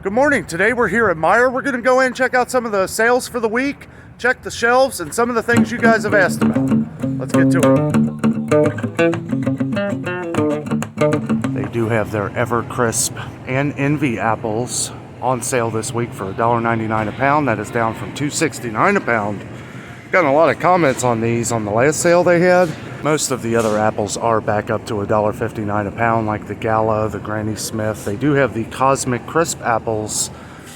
Good morning. Today we're here at Meijer. We're going to go in and check out some of the sales for the week, check the shelves, and some of the things you guys have asked about. Let's get to it. They do have their Evercrisp and Envy apples on sale this week for $1.99 a pound. That is down from $2.69 a pound. Gotten a lot of comments on these on the last sale they had. Most of the other apples are back up to $1.59 a pound, like the Gala, the Granny Smith. They do have the Cosmic Crisp apples,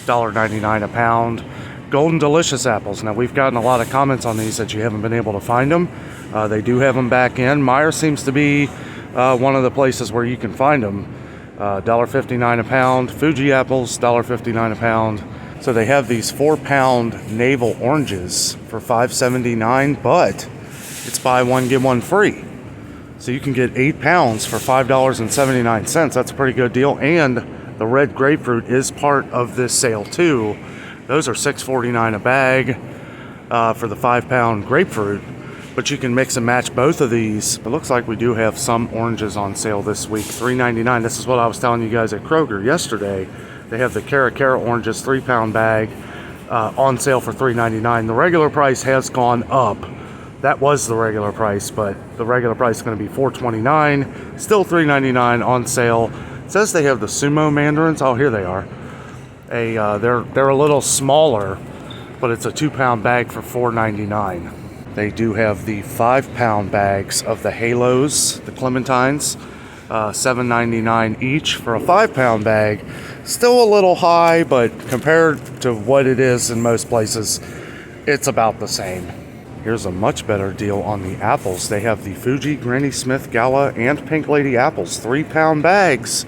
$1.99 a pound. Golden Delicious apples. Now, we've gotten a lot of comments on these that you haven't been able to find them. They do have them back in. Meijer seems to be one of the places where you can find them. $1.59 a pound. Fuji apples, $1.59 a pound. So they have these 4-pound navel oranges for $5.79, but it's buy one, get one free. So you can get 8 pounds for $5.79. That's a pretty good deal. And the red grapefruit is part of this sale too. Those are $6.49 a bag for the 5-pound grapefruit. But you can mix and match both of these. It looks like we do have some oranges on sale this week, $3.99. This is what I was telling you guys at Kroger yesterday. They have the Cara oranges 3-pound bag on sale for $3.99. The regular price has gone up. That was the regular price, but the regular price is going to be $4.29. Still $3.99 on sale. It says they have the Sumo mandarins. Oh, here they are. They're a little smaller, but it's a 2-pound bag for $4.99. They do have the 5-pound bags of the Halos, the Clementines, $7.99 each for a 5-pound bag. Still a little high, but compared to what it is in most places, it's about the same. Here's a much better deal on the apples. They have the Fuji, Granny Smith, Gala, and Pink Lady apples, 3-pound bags.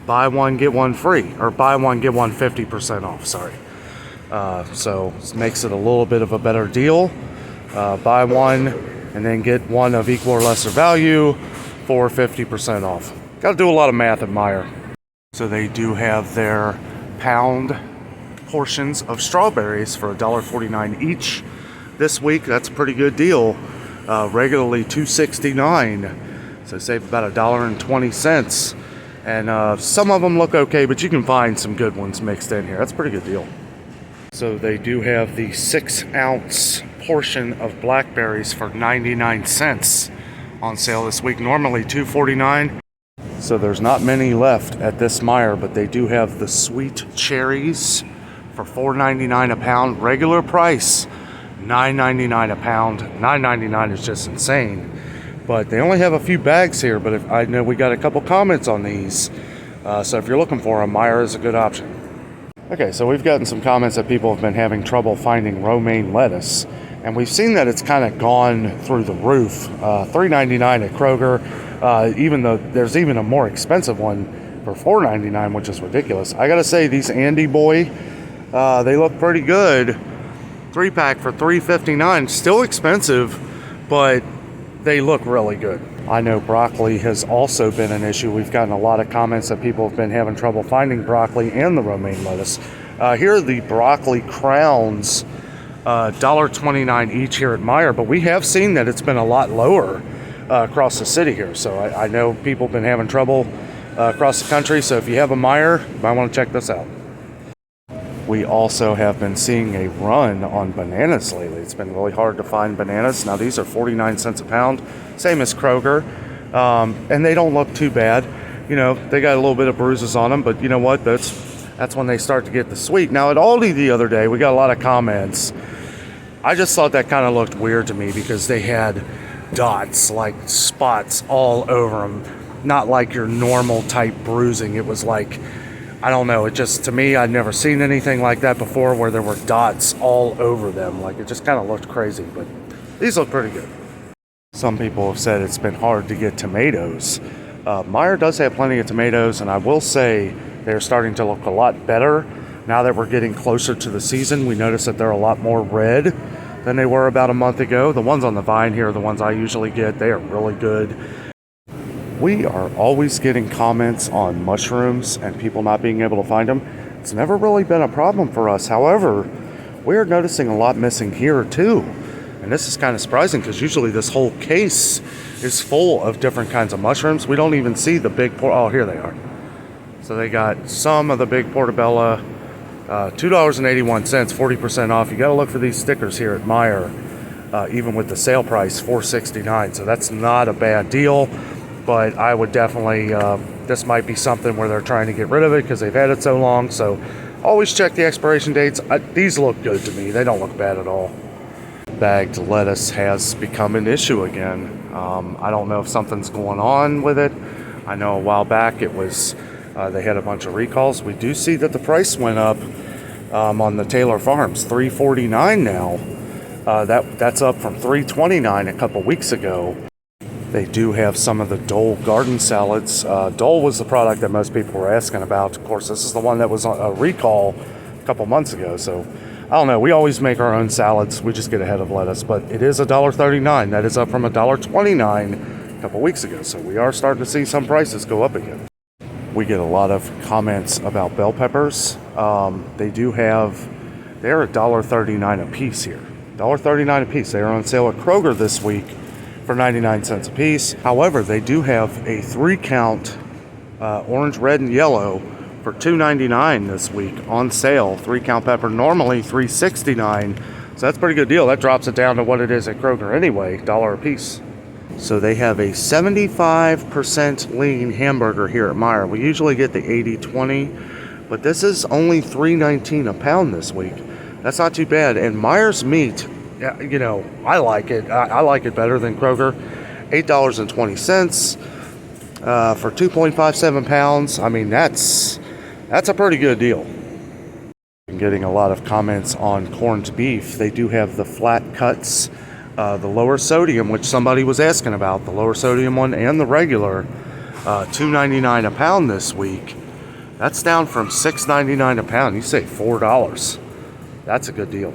Buy one, get one free, or buy one, get one 50% off, sorry. So it makes it a little bit of a better deal. Buy one and then get one of equal or lesser value for 50% off. Got to do a lot of math at Meijer. So they do have their pound portions of strawberries for $1.49 each this week. That's a pretty good deal. Regularly $2.69, so save about $1.20. And some of them look okay, but you can find some good ones mixed in here. That's a pretty good deal. So they do have the 6-ounce portion of blackberries for 99 cents on sale this week. Normally $2.49. So there's not many left at this Meijer, but they do have the sweet cherries for $4.99 a pound. Regular price $9.99 a pound. $9.99 is just insane. But they only have a few bags here, but I know we got a couple comments on these. So if you're looking for them, Meijer is a good option. Okay, so we've gotten some comments that people have been having trouble finding romaine lettuce. And we've seen that it's kind of gone through the roof. $3.99 at Kroger. Even though there's even a more expensive one for $4.99, which is ridiculous. I gotta say, these Andy Boy, they look pretty good. 3-pack for $3.59. Still expensive, but they look really good. I know broccoli has also been an issue. We've gotten a lot of comments that people have been having trouble finding broccoli and the romaine lettuce. Here are the broccoli crowns, $1.29 each here at Meijer, but we have seen that it's been a lot lower across the city here. So I know people have been having trouble across the country. So if you have a Meijer, you might want to check this out. We also have been seeing a run on bananas lately. It's been really hard to find bananas. Now these are 49 cents a pound, same as Kroger, and they don't look too bad. You know, they got a little bit of bruises on them, but you know what? That's when they start to get the sweet. Now at Aldi the other day, we got a lot of comments. I just thought that kind of looked weird to me because they had dots, like spots all over them. Not like your normal type bruising. It was like, I don't know, it just, to me, I'd never seen anything like that before where there were dots all over them. Like, it just kind of looked crazy, but these look pretty good. Some people have said it's been hard to get tomatoes. Meijer does have plenty of tomatoes, and I will say they're starting to look a lot better. Now that we're getting closer to the season, we notice that they're a lot more red than they were about a month ago. The ones on the vine here are the ones I usually get. They are really good. We are always getting comments on mushrooms and people not being able to find them. It's never really been a problem for us. However, we are noticing a lot missing here too. And this is kind of surprising because usually this whole case is full of different kinds of mushrooms. We don't even see the big oh, here they are. So they got some of the big portobello, $2.81, 40% off. You got to look for these stickers here at Meijer, even with the sale price, $4.69. So that's not a bad deal, but I would definitely, this might be something where they're trying to get rid of it because they've had it so long. So always check the expiration dates. These look good to me. They don't look bad at all. Bagged lettuce has become an issue again. I don't know if something's going on with it. I know a while back it was, they had a bunch of recalls. We do see that the price went up on the Taylor Farms, $3.49 now. That's up from $3.29 a couple weeks ago. They do have some of the Dole garden salads. Dole was the product that most people were asking about. Of course, this is the one that was on a recall a couple months ago. So I don't know. We always make our own salads. We just get ahead of lettuce. But it is $1.39. That is up from $1.29 a couple weeks ago. So we are starting to see some prices go up again. We get a lot of comments about bell peppers. They're $1.39 a piece here. $1.39 a piece. They are on sale at Kroger this week for 99 cents a piece. However, they do have a 3-count orange, red, and yellow for $2.99 this week on sale. 3-count pepper, normally $3.69. So that's a pretty good deal. That drops it down to what it is at Kroger anyway, $1 a piece. So they have a 75% lean hamburger here at Meijer. We usually get the 80-20, but this is only $3.19 a pound this week. That's not too bad. And Meijer's meat, you know, I like it. I like it better than Kroger. $8.20 for 2.57 pounds. I mean, that's a pretty good deal. I'm getting a lot of comments on corned beef. They do have the flat cuts, the lower sodium, which somebody was asking about, the lower sodium one and the regular, $2.99 a pound this week. That's down from $6.99 a pound. You say $4. That's a good deal.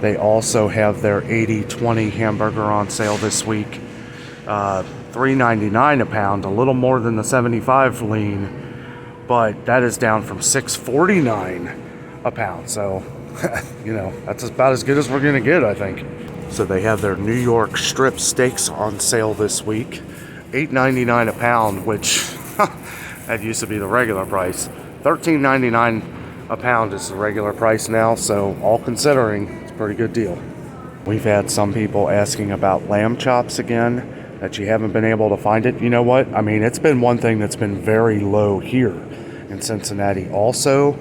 They also have their 80-20 hamburger on sale this week. $3.99 a pound, a little more than the 75 lean, but that is down from $6.49 a pound. So, you know, that's about as good as we're going to get, I think. So they have their New York strip steaks on sale this week. $8.99 a pound, which that used to be the regular price. $13.99 a pound is the regular price now, so all considering, it's a pretty good deal. We've had some people asking about lamb chops again, that you haven't been able to find it. You know what? I mean, it's been one thing that's been very low here in Cincinnati. Also,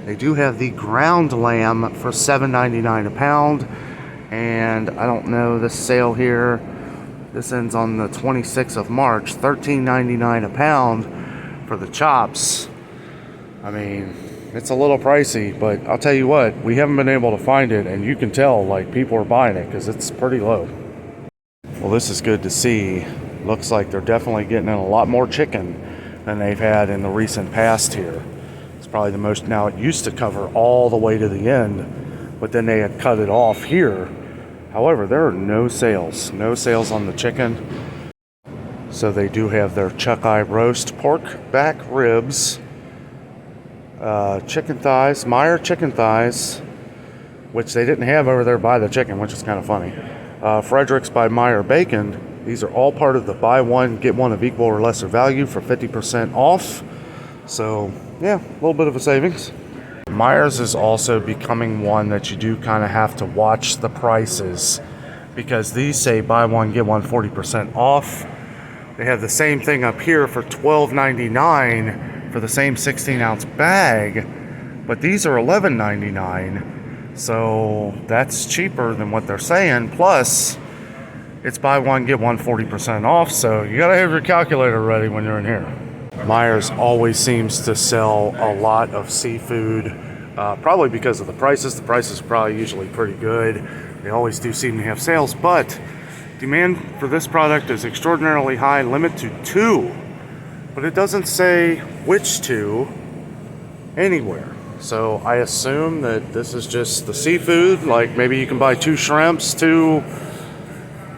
they do have the ground lamb for $7.99 a pound, and I don't know the sale here. This ends on the 26th of March, $13.99 a pound for the chops. I mean, it's a little pricey, but I'll tell you what, we haven't been able to find it, and you can tell, like, people are buying it because it's pretty low. Well, this is good to see. Looks like they're definitely getting in a lot more chicken than they've had in the recent past here. It's probably the most. Now, it used to cover all the way to the end, but then they had cut it off here. However, there are no sales on the chicken. So they do have their chuck eye roast pork back ribs, chicken thighs, Meijer chicken thighs, which they didn't have over there by the chicken, which is kind of funny. Frederick's by Meijer bacon. These are all part of the buy one, get one of equal or lesser value for 50% off. So, yeah, a little bit of a savings. Meijer's is also becoming one that you do kind of have to watch the prices, because these say buy one, get one 40% off. They have the same thing up here for $12.99 for the same 16-ounce bag, but these are $11.99. So that's cheaper than what they're saying. Plus, it's buy one, get one 40% off. So you got to have your calculator ready when you're in here. Meijer's always seems to sell a lot of seafood, probably because of the prices. The prices are probably usually pretty good. They always do seem to have sales, but demand for this product is extraordinarily high, limit to 2. But it doesn't say which 2 anywhere. So I assume that this is just the seafood, like maybe you can buy 2 shrimps, 2,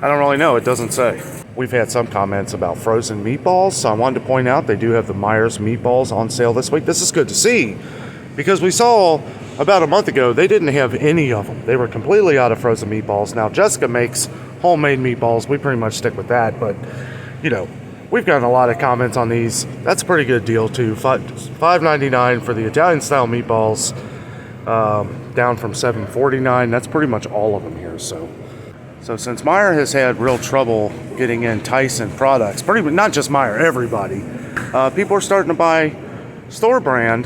I don't really know, it doesn't say. We've had some comments about frozen meatballs, so I wanted to point out they do have the Meijer's meatballs on sale this week. This is good to see, because we saw about a month ago they didn't have any of them. They were completely out of frozen meatballs. Now Jessica makes homemade meatballs. We pretty much stick with that, but you know, we've gotten a lot of comments on these. That's a pretty good deal too. $5.99 for the Italian style meatballs, down from $7.49. That's pretty much all of them here. So since Meijer has had real trouble getting in Tyson products, pretty much not just Meijer, everybody, people are starting to buy store brand,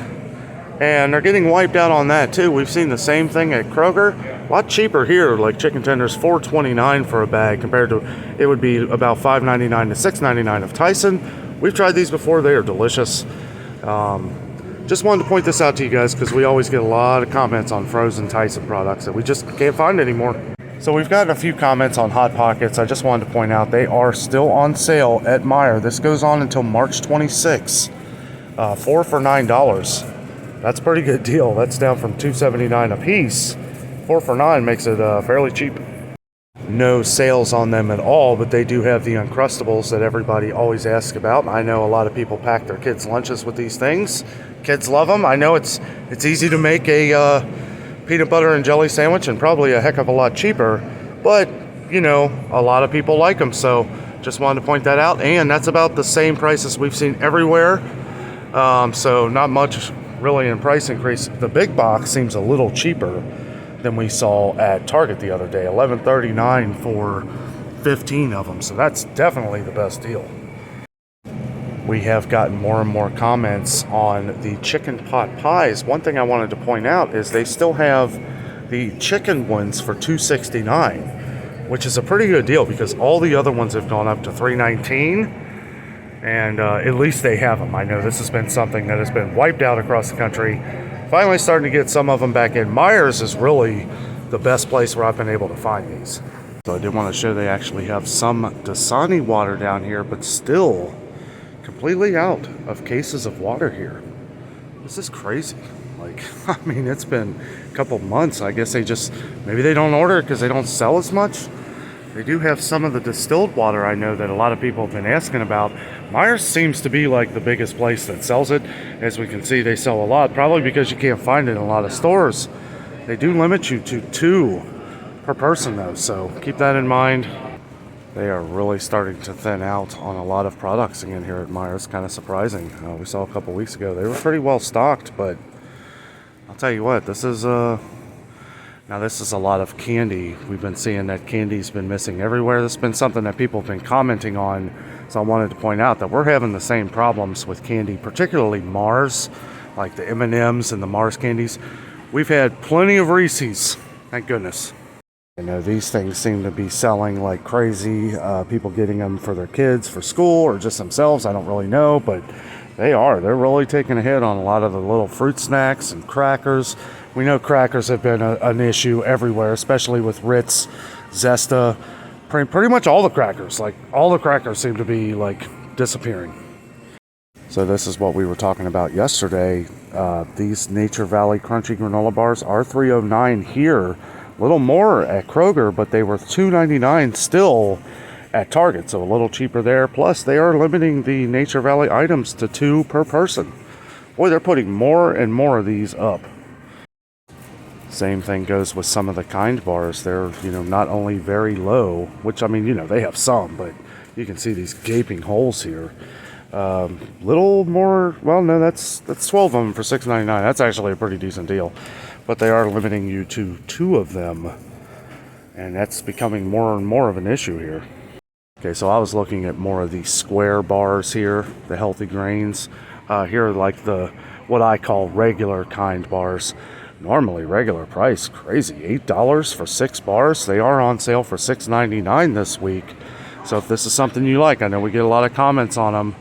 and they're getting wiped out on that too. We've seen the same thing at Kroger. A lot cheaper here, like chicken tenders, $4.29 for a bag, compared to it would be about $5.99 to $6.99 of Tyson. We've tried these before; they are delicious. Just wanted to point this out to you guys because we always get a lot of comments on frozen Tyson products that we just can't find anymore. So we've gotten a few comments on Hot Pockets. I just wanted to point out they are still on sale at Meijer. This goes on until March 26th. 4 for $9. That's a pretty good deal. That's down from $2.79 a piece. 4 for $9 makes it fairly cheap. No sales on them at all, but they do have the Uncrustables that everybody always asks about. I know a lot of people pack their kids' lunches with these things. Kids love them. I know it's easy to make a peanut butter and jelly sandwich, and probably a heck of a lot cheaper, but you know, a lot of people like them, so just wanted to point that out. And that's about the same prices we've seen everywhere, so not much really in price increase. The big box seems a little cheaper than we saw at Target the other day, $11.39 for 15 of them, so that's definitely the best deal. We have gotten more and more comments on the chicken pot pies. One thing I wanted to point out is they still have the chicken ones for $2.69, which is a pretty good deal because all the other ones have gone up to $3.19, and at least they have them. I know this has been something that has been wiped out across the country. Finally starting to get some of them back in. Meijer's is really the best place where I've been able to find these. So I did want to show they actually have some Dasani water down here, but still completely out of cases of water here. This is crazy. Like, I mean, it's been a couple months. I guess maybe they don't order it because they don't sell as much. They do have some of the distilled water, I know, that a lot of people have been asking about. Meijer seems to be like the biggest place that sells it. As we can see, they sell a lot, probably because you can't find it in a lot of stores. They do limit you to 2 per person though, so keep that in mind. They are really starting to thin out on a lot of products again here at Meijer. It's kind of surprising. We saw a couple weeks ago they were pretty well stocked, but I'll tell you what, this is a lot of candy. We've been seeing that candy's been missing everywhere. This has been something that people have been commenting on, so I wanted to point out that we're having the same problems with candy, particularly Mars, like the M&Ms and the Mars candies. We've had plenty of Reese's, thank goodness. You know, these things seem to be selling like crazy. People getting them for their kids, for school, or just themselves. I don't really know, but they're really taking a hit on a lot of the little fruit snacks and crackers. We know crackers have been an issue everywhere, especially with Ritz, Zesta, pretty much all the crackers. Like, all the crackers seem to be like disappearing. So this is what we were talking about yesterday. These Nature Valley Crunchy Granola Bars are $3.09 here. A little more at Kroger, but they were $2.99 still at Target, so a little cheaper there. Plus, they are limiting the Nature Valley items to 2 per person. Boy, they're putting more and more of these up. Same thing goes with some of the Kind bars. They're, not only very low, which, I mean, they have some, but you can see these gaping holes here. Little more, well, no, that's 12 of them for $6.99. That's actually a pretty decent deal. But they are limiting you to 2 of them, and that's becoming more and more of an issue here. Okay, so I was looking at more of the square bars here, the healthy grains. Here are like what I call regular Kind bars. Normally regular price, crazy, $8 for 6 bars. They are on sale for $6.99 this week. So if this is something you like, I know we get a lot of comments on them.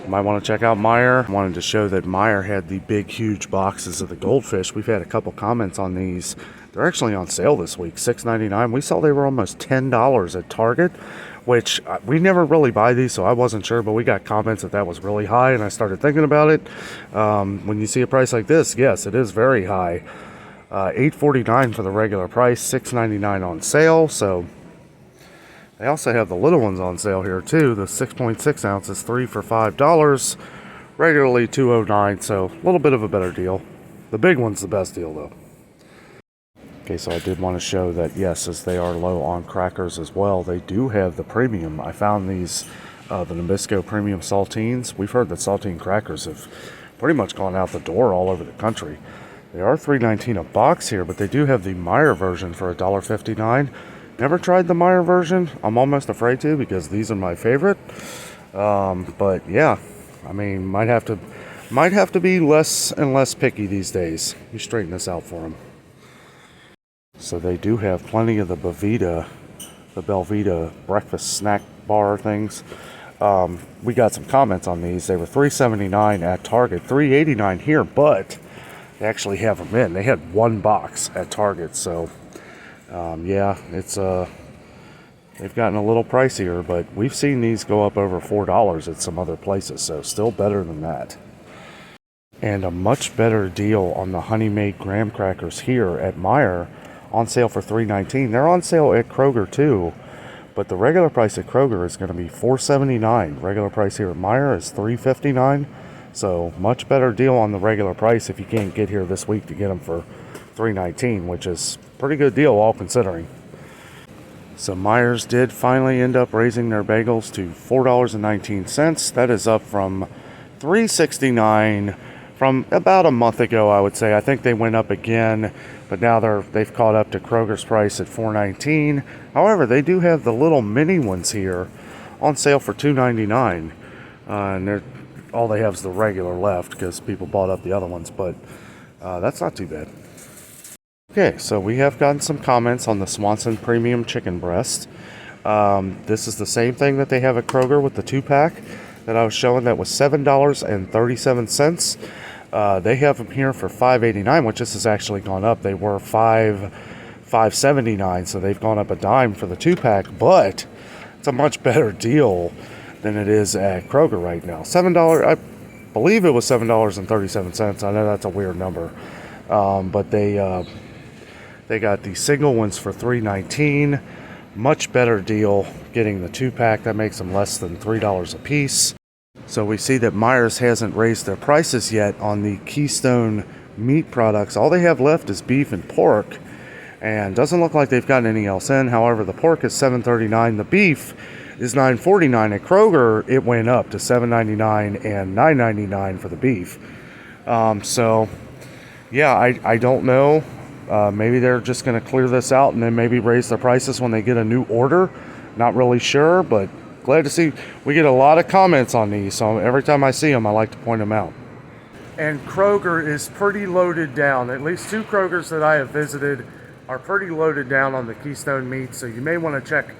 Might want to check out Meijer. Wanted to show that Meijer had the big, huge boxes of the goldfish. We've had a couple comments on these. They're actually on sale this week, $6.99. We saw they were almost $10 at Target, which we never really buy these, so I wasn't sure, but we got comments that was really high, and I started thinking about it. When you see a price like this, yes, it is very high. $8.49 for the regular price, $6.99 on sale, so they also have the little ones on sale here too. The 6.6 ounces, 3 for $5, regularly $2.09, so a little bit of a better deal. The big one's the best deal though. Okay, so I did want to show that yes, as they are low on crackers as well, they do have the premium. I found these the Nabisco Premium Saltines. We've heard that saltine crackers have pretty much gone out the door all over the country. They are $3.19 a box here, but they do have the MEIJER version for $1.59. Never tried the MEIJER version. I'm almost afraid to because these are my favorite. But yeah, I mean, might have to be less and less picky these days. Let me straighten this out for them. So they do have plenty of the Belvita breakfast snack bar things. We got some comments on these. They were $3.79 at Target, $3.89 here, but they actually have them in. They had one box at Target, so yeah, it's they've gotten a little pricier, but we've seen these go up over $4 at some other places, so still better than that. And a much better deal on the Honey Made graham crackers here at MEIJER, on sale for $3.19. They're on sale at Kroger too, but the regular price at Kroger is going to be $4.79. Regular price here at MEIJER is $3.59. So much better deal on the regular price if you can't get here this week to get them for $3.19, which is a pretty good deal all considering. So MEIJER's did finally end up raising their bagels to $4.19. That is up from $3.69 from about a month ago, I would say. I think they went up again, but now they've caught up to Kroger's price at $4.19. However, they do have the little mini ones here on sale for $2.99. And all they have is the regular left because people bought up the other ones, but that's not too bad. Okay, so we have gotten some comments on the Swanson Premium Chicken Breast. This is the same thing that they have at Kroger with the 2-pack that I was showing that was $7.37. They have them here for $5.89, which this has actually gone up. They were $5.79, so they've gone up a dime for the 2-pack, but it's a much better deal than it is at Kroger right now. I believe it was $7.37. I know that's a weird number, but they got the single ones for $3.19. Much better deal getting the 2-pack. That makes them less than $3 a piece. So we see that MEIJER's hasn't raised their prices yet on the Keystone meat products. All they have left is beef and pork, and doesn't look like they've gotten any else in. However, the pork is $7.39. The beef is $9.49. At Kroger, it went up to $7.99 and $9.99 for the beef. So yeah, I don't know. Maybe they're just going to clear this out and then maybe raise their prices when they get a new order. Not really sure, but glad to see. We get a lot of comments on these, so every time I see them, I like to point them out. And Kroger is pretty loaded down. At least 2 Krogers that I have visited are pretty loaded down on the Keystone meat, so you may want to check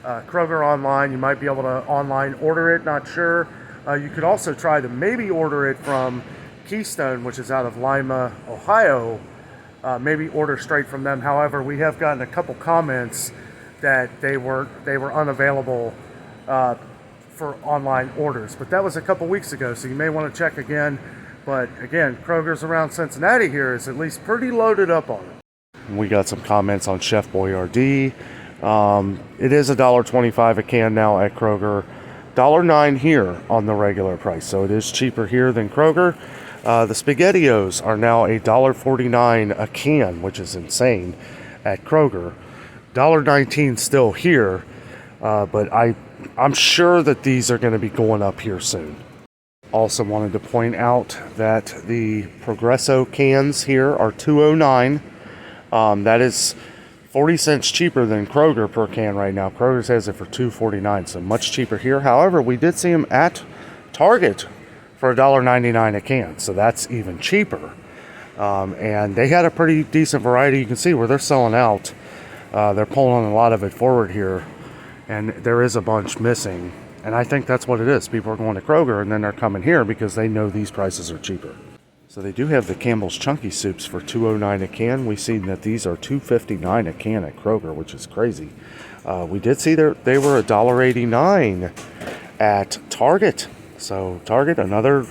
Kroger online. You might be able to online order it, not sure. You could also try to maybe order it from Keystone, which is out of Lima, Ohio. Maybe order straight from them. However, we have gotten a couple comments that they were unavailable for online orders, but that was a couple weeks ago, so you may want to check again. But again, Kroger's around Cincinnati here is at least pretty loaded up on it. We got some comments on Chef Boyardee. It is $1.25 a can now at Kroger, $1.09 here on the regular price, so it is cheaper here than Kroger. The SpaghettiOs are now $1.49 a can, which is insane at Kroger. $1.19 still here, but I'm sure that these are going to be going up here soon. Also wanted to point out that the Progresso cans here are $2.09. That is 40 cents cheaper than Kroger per can right now. Kroger's has it for $2.49, so much cheaper here. However, we did see them at Target for $1.99 a can, so that's even cheaper. And they had a pretty decent variety. You can see where they're selling out. They're pulling a lot of it forward here, and there is a bunch missing. And I think that's what it is. People are going to Kroger, and then they're coming here because they know these prices are cheaper. So they do have the Campbell's Chunky Soups for $2.09 a can. We've seen that these are $2.59 a can at Kroger, which is crazy. We did see they were $1.89 at Target. So Target, another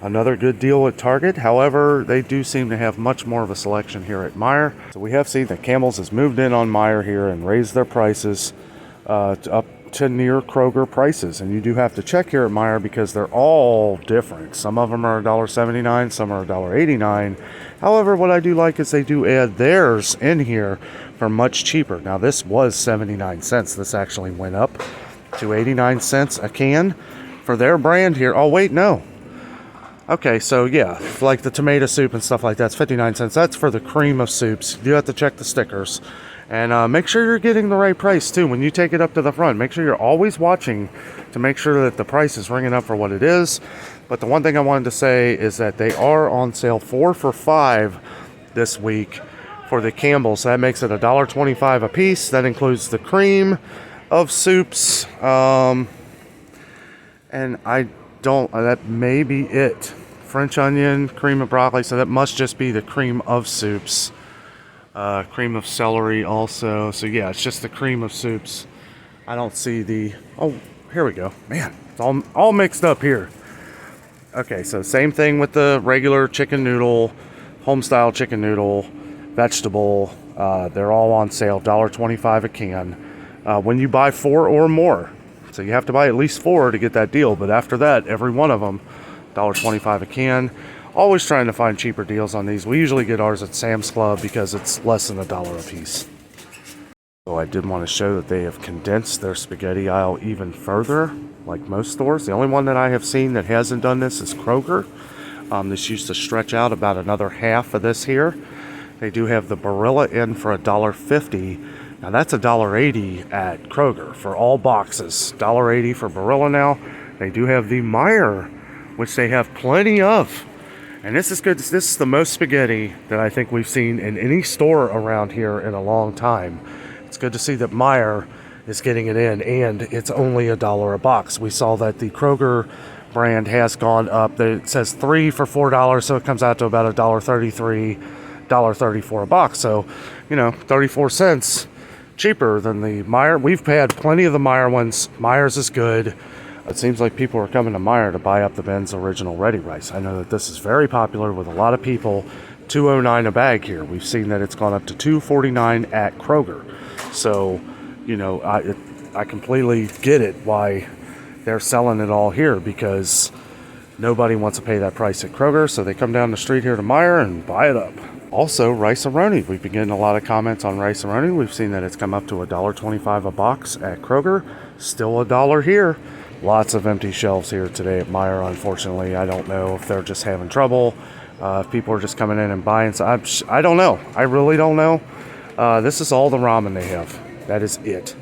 good deal at Target. However, they do seem to have much more of a selection here at MEIJER. So we have seen that Campbell's has moved in on MEIJER here and raised their prices up to near Kroger prices. And you do have to check here at MEIJER because they're all different. Some of them are $1.79, some are $1.89. However, what I do like is they do add theirs in here for much cheaper. Now this was 79 cents. This actually went up. to 89 cents a can for their brand here. Oh, wait, no. Okay, so yeah, like the tomato soup and stuff like that's 59 cents. That's for the cream of soups. You have to check the stickers. And make sure you're getting the right price too when you take it up to the front. Make sure you're always watching to make sure that the price is ringing up for what it is. But the one thing I wanted to say is that they are on sale 4 for $5 this week for the Campbell's. So that makes it $1.25 a piece. That includes the cream of soups. And that may be it. French onion, cream of broccoli. So that must just be the cream of soups. Cream of celery also. So yeah, it's just the cream of soups. I don't see the... Oh, here we go. Man, it's all mixed up here. Okay, so same thing with the regular chicken noodle, home-style chicken noodle, vegetable. They're all on sale, $1.25 a can. When you buy 4 or more. So you have to buy at least 4 to get that deal. But after that, every one of them, $1.25 a can. Always trying to find cheaper deals on these. We usually get ours at Sam's Club because it's less than $1 a piece. So I did want to show that they have condensed their spaghetti aisle even further, like most stores. The only one that I have seen that hasn't done this is Kroger. This used to stretch out about another half of this here. They do have the Barilla in for $1.50. Now that's $1.80 at Kroger for all boxes. $1.80 for Barilla now. They do have the MEIJER, which they have plenty of. And this is good. This is the most spaghetti that I think we've seen in any store around here in a long time. It's good to see that MEIJER is getting it in, and it's only $1 a box. We saw that the Kroger brand has gone up. It says 3 for $4, so it comes out to about $1.33, $1.34 a box. So, 34 cents cheaper than the MEIJER. We've had plenty of the MEIJER ones. MEIJER's is good. It seems like people are coming to MEIJER to buy up the Ben's Original Ready Rice. I know that this is very popular with a lot of people. $2.09 a bag here. We've seen that it's gone up to $2.49 at Kroger. So, I completely get it why they're selling it all here, because nobody wants to pay that price at Kroger. So they come down the street here to MEIJER and buy it up. Also, Rice-A-Roni. We've been getting a lot of comments on Rice-A-Roni. We've seen that it's come up to $1.25 a box at Kroger. Still $1 here. Lots of empty shelves here today at MEIJER, unfortunately. I don't know if they're just having trouble, if people are just coming in and buying. So I don't know. I really don't know. This is all the ramen they have. That is it.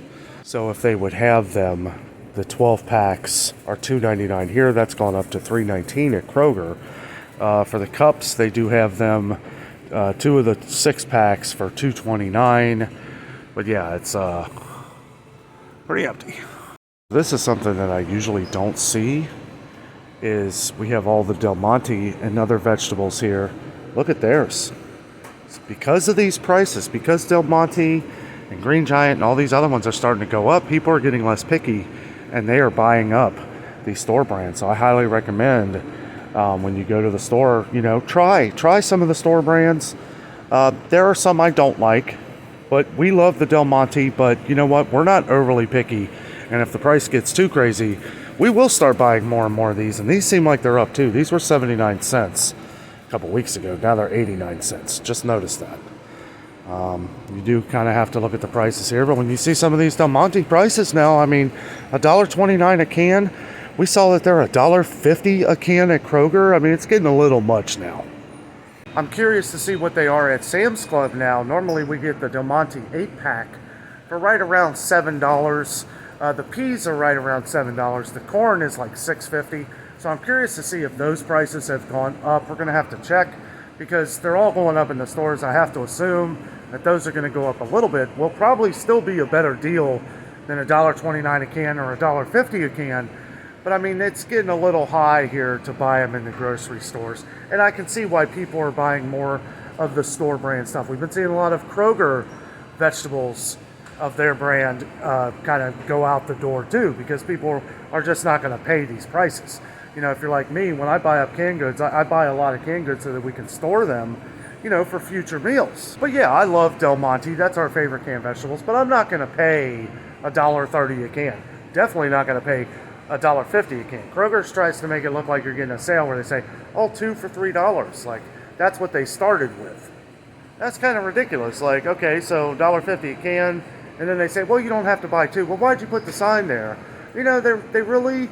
So if they would have them, the 12 packs are $2.99 here. That's gone up to $3.19 at Kroger. For the cups, they do have them, 2 of the 6 packs for $2.29. But yeah, it's pretty empty. This is something that I usually don't see, is we have all the Del Monte and other vegetables here. Look at theirs. It's because of these prices, because Del Monte and Green Giant and all these other ones are starting to go up, people are getting less picky and they are buying up these store brands. So I highly recommend when you go to the store, try some of the store brands. There are some I don't like, but we love the Del Monte. But you know what? We're not overly picky. And if the price gets too crazy, we will start buying more and more of these. And these seem like they're up too. These were 79 cents a couple weeks ago. Now they're 89 cents. Just notice that. You do kind of have to look at the prices here. But when you see some of these Del Monte prices now, I mean, $1.29 a can. We saw that they're $1.50 a can at Kroger. I mean, it's getting a little much now. I'm curious to see what they are at Sam's Club now. Normally we get the Del Monte 8-pack for right around $7. The peas are right around $7. The corn is like $6.50. So I'm curious to see if those prices have gone up. We're going to have to check because they're all going up in the stores. I have to assume that those are going to go up a little bit. Will probably still be a better deal than $1.29 a can or $1.50 a can. But I mean, it's getting a little high here to buy them in the grocery stores. And I can see why people are buying more of the store brand stuff. We've been seeing a lot of Kroger vegetables of their brand kind of go out the door too, because people are just not going to pay these prices. If you're like me, when I buy up canned goods, I buy a lot of canned goods so that we can store them, for future meals. But yeah, I love Del Monte. That's our favorite canned vegetables, but I'm not going to pay $1.30 a can. Definitely not going to pay $1.50 a can. Kroger's tries to make it look like you're getting a sale where they say, 2 for $3. Like, that's what they started with. That's kind of ridiculous. Like, okay, so $1.50 a can, and then they say, well, you don't have to buy 2. Well, why'd you put the sign there You know, they really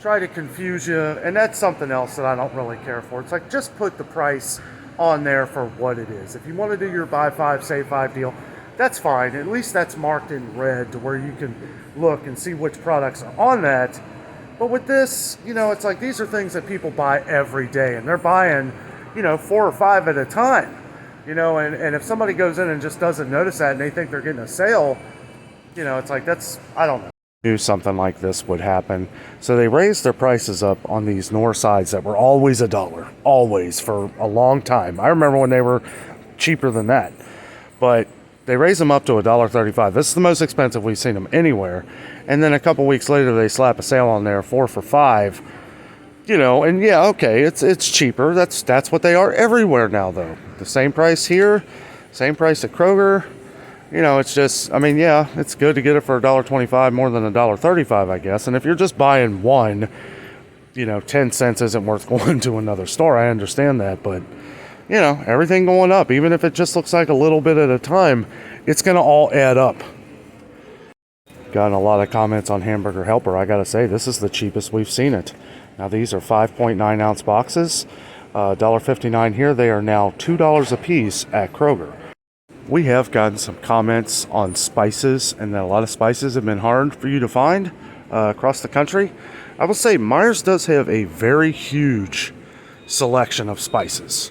try to confuse you, and that's something else that I don't really care for. It's like, just put the price on there for what it is. If you want to do your buy five, save five deal, that's fine. At least that's marked in red to where you can look and see which products are on that. But with this, you know, it's like these are things that people buy every day, and they're buying, you know, 4 or 5 at a time. You know, and if somebody goes in and just doesn't notice that and they think they're getting a sale, you know, it's like, that's, I don't know. Knew something like this would happen. So they raised their prices up on these north sides that were always $1, always, for a long time. I remember when they were cheaper than that. But they raised them up to $1.35. This is the most expensive we've seen them anywhere. And then a couple weeks later, they slap a sale on there, 4 for $5. You know, and yeah, okay, it's cheaper. That's what they are everywhere now, though. The same price here, same price at Kroger. You know, it's just, I mean, yeah, it's good to get it for $1.25 more than $1.35, I guess. And if you're just buying one, you know, 10 cents isn't worth going to another store. I understand that, but you know, everything going up, even if it just looks like a little bit at a time, it's going to all add up. Gotten a lot of comments on Hamburger Helper. I gotta say, this is the cheapest we've seen it. Now these are 5.9 ounce boxes, $1.59 here. They are now $2 a piece at Kroger. We have gotten some comments on spices, and that a lot of spices have been hard for you to find across the country. I will say Meijers does have a very huge selection of spices.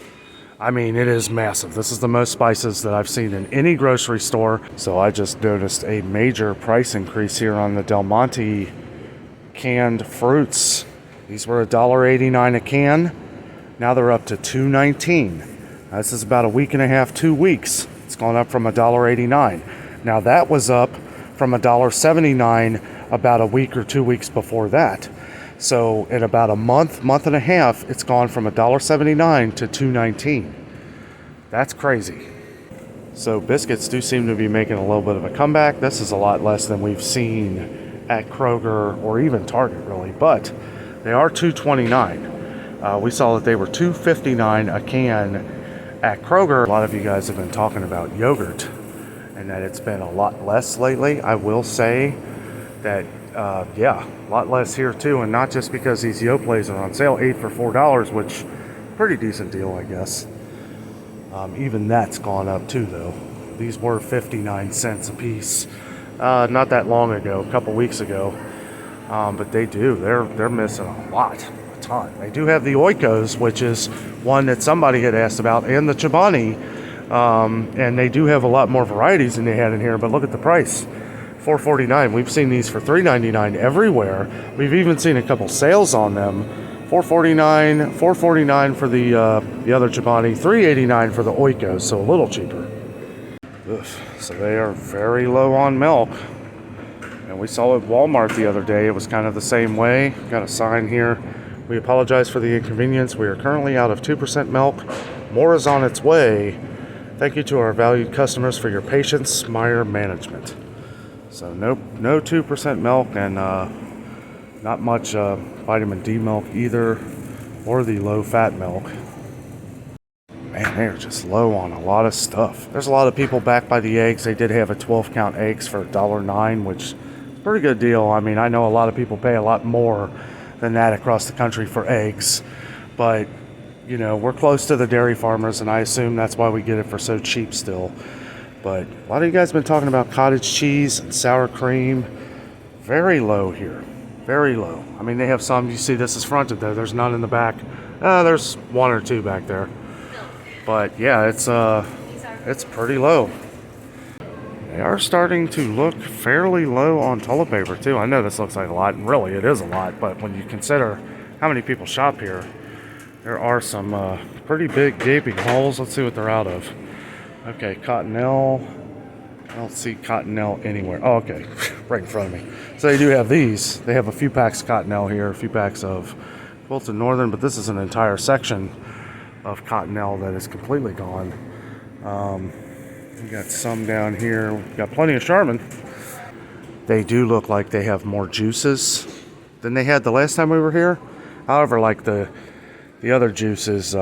I mean, it is massive. This is the most spices that I've seen in any grocery store. So I just noticed a major price increase here on the Del Monte canned fruits. These were $1.89 a can. Now they're up to $2.19. This is about a week and a half, 2 weeks. It's gone up from $1.89. Now that was up from $1.79 about a week or 2 weeks before that. So in about a month and a half, it's gone from $1.79 to $2.19. That's crazy. So biscuits do seem to be making a little bit of a comeback. This is a lot less than we've seen at Kroger or even Target, really, but they are $2.29. We saw that they were $2.59 a can at Kroger. A lot of you guys have been talking about yogurt and that it's been a lot less lately. I will say that yeah, a lot less here too, and not just because these Yoplays are on sale, 8 for $4, which pretty decent deal, I guess. Even that's gone up too, though. These were 59 cents a piece not that long ago, a couple weeks ago, but they're missing a ton. They do have the Oikos, which is one that somebody had asked about, and the Chobani, and they do have a lot more varieties than they had in here, but look at the price. $4.49. We've seen these for $3.99 everywhere. We've even seen a couple sales on them. $4.49 for the other Chobani, $3.89 for the Oikos, so a little cheaper. Ugh. So they are very low on milk. And we saw at Walmart the other day, it was kind of the same way. Got a sign here. We apologize for the inconvenience. We are currently out of 2% milk. More is on its way. Thank you to our valued customers for your patience. MEIJER Management. So no 2% milk, and not much vitamin D milk either, or the low-fat milk. Man, they're just low on a lot of stuff. There's a lot of people back by the eggs. They did have a 12-count eggs for $1.09, which is a pretty good deal. I mean, I know a lot of people pay a lot more than that across the country for eggs, but you know, we're close to the dairy farmers, and I assume that's why we get it for so cheap still. But a lot of you guys have been talking about cottage cheese and sour cream. Very low here. Very low. I mean, they have some. You see this is fronted there. There's none in the back. There's 1 or 2 back there. But yeah, it's pretty low. They are starting to look fairly low on toilet paper too. I know this looks like a lot, and really it is a lot. But when you consider how many people shop here, there are some pretty big gaping holes. Let's see what they're out of. Okay, Cottonelle. I don't see Cottonelle anywhere. Oh, okay, right in front of me. So they do have these. They have a few packs of Cottonelle here, a few packs of Quilted Northern, but this is an entire section of Cottonelle that is completely gone. We got some down here. We've got plenty of Charmin. They do look like they have more juices than they had the last time we were here. However, like the other juices,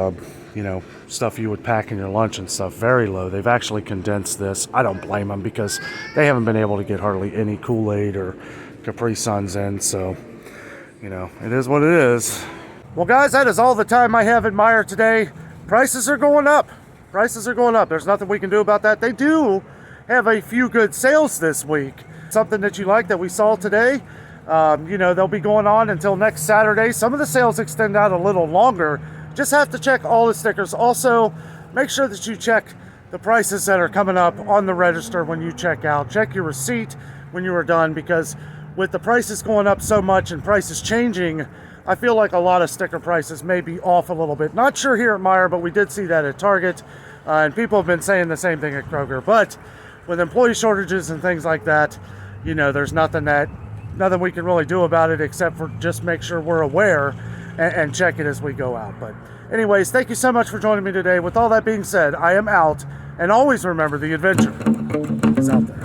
you know, stuff you would pack in your lunch and stuff, very low. They've actually condensed this. I don't blame them, because they haven't been able to get hardly any Kool-Aid or Capri Suns in. So, you know, it is what it is. Well, guys, that is all the time I have at Meijer today. Prices are going up. Prices are going up. There's nothing we can do about that. They do have a few good sales this week. Something that you like that we saw today, you know, they'll be going on until next Saturday. Some of the sales extend out a little longer. Just have to check all the stickers. Also, make sure that you check the prices that are coming up on the register when you check out. Check your receipt when you are done, because with the prices going up so much and prices changing, I feel like a lot of sticker prices may be off a little bit. Not sure here at Meijer, but we did see that at Target, and people have been saying the same thing at Kroger. But with employee shortages and things like that, you know, there's nothing we can really do about it except for just make sure we're aware and check it as we go out. But anyways, thank you so much for joining me today. With all that being said, I am out, and always remember, the adventure is out there.